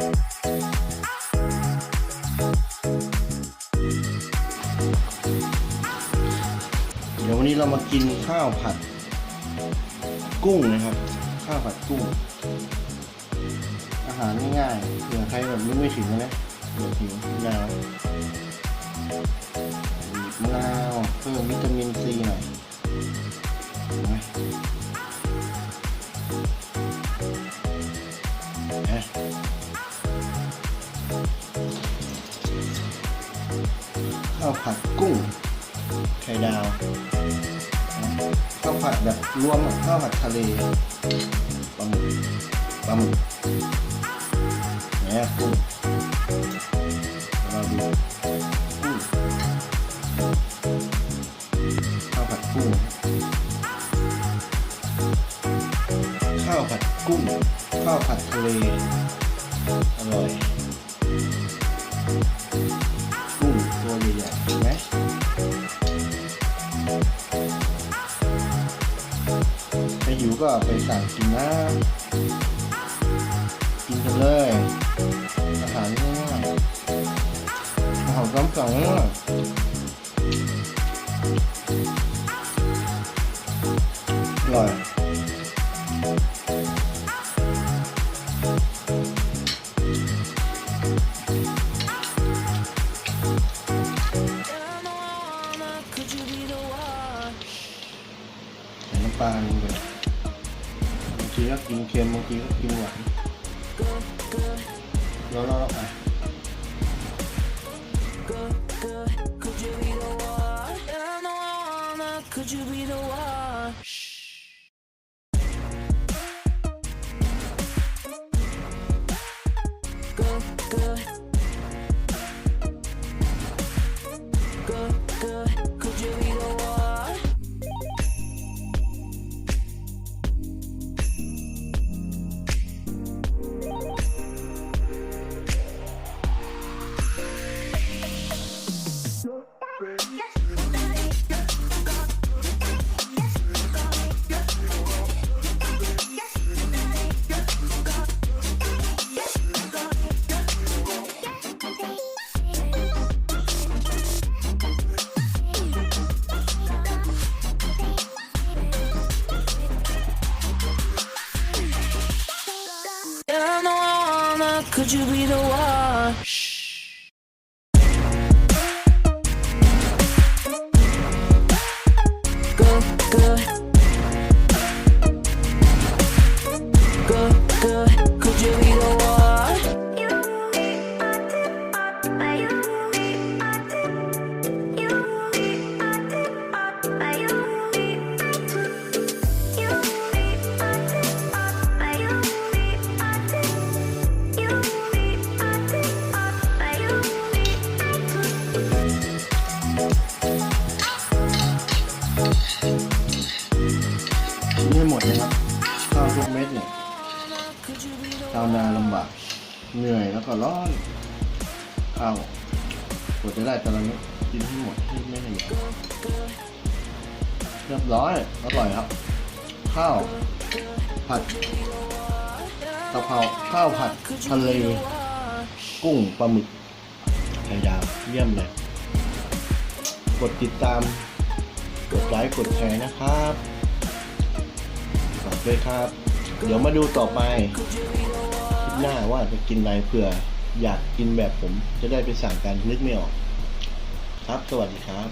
เดี๋ยววันนี้เรามากินข้าวผัดกุ้งนะครับข้าวผัดกุ้งอาหารง่ายๆเผื่อใครแบบนึกไม่ถึงนะเดี๋ยวหิวยาวมะนาวเพิ่มวิตามินซีหน่อยข้าวผัดกุ้งไข่ดาวข้าวผัดแบบรวมกับข้าวผัดทะเลปลาหมึกเนี่ยกุ้งเราดูกุ้งข้าวผัดกุ้งข้าวผัดกุ้งข้าวผัดทะเลอร่อยกุ้งตัวใหญ่ๆเห็นไหมถ้าหิวก็ไปสั่งกินนะกินกันเลยอาหารง่ายๆอาหารตามสั่งง่ายอร่อยน้ำปลาลงไปบางทีก็กินเค็มบางทีก็กินหวานแล้วไปCould you be the one? Go, go. Go, go. Could you be the one? ไม่หมดนะครับข้าวทุกเม็ดเนี่ยชาวนาลำบากเหนื่อยแล้วก็ร้อนข้าวกว่าจะได้แต่ละเม็ดกินให้หมดที่ไม่เหนื่อยเรียบร้อยอร่อยครับข้าวผัดกะเพราข้าวผัดทะเลกุ้งปลาหมึกไข่ดาวเยี่ยมเลยกดติดตามกดไลค์กดแชร์นะครับฝากด้วยครับเดี๋ยวมาดูต่อไปคลิปหน้าว่าจะกินอะไรเผื่ออยากกินแบบผมจะได้ไปสั่งกันนึกไม่ออกครับสวัสดีครับ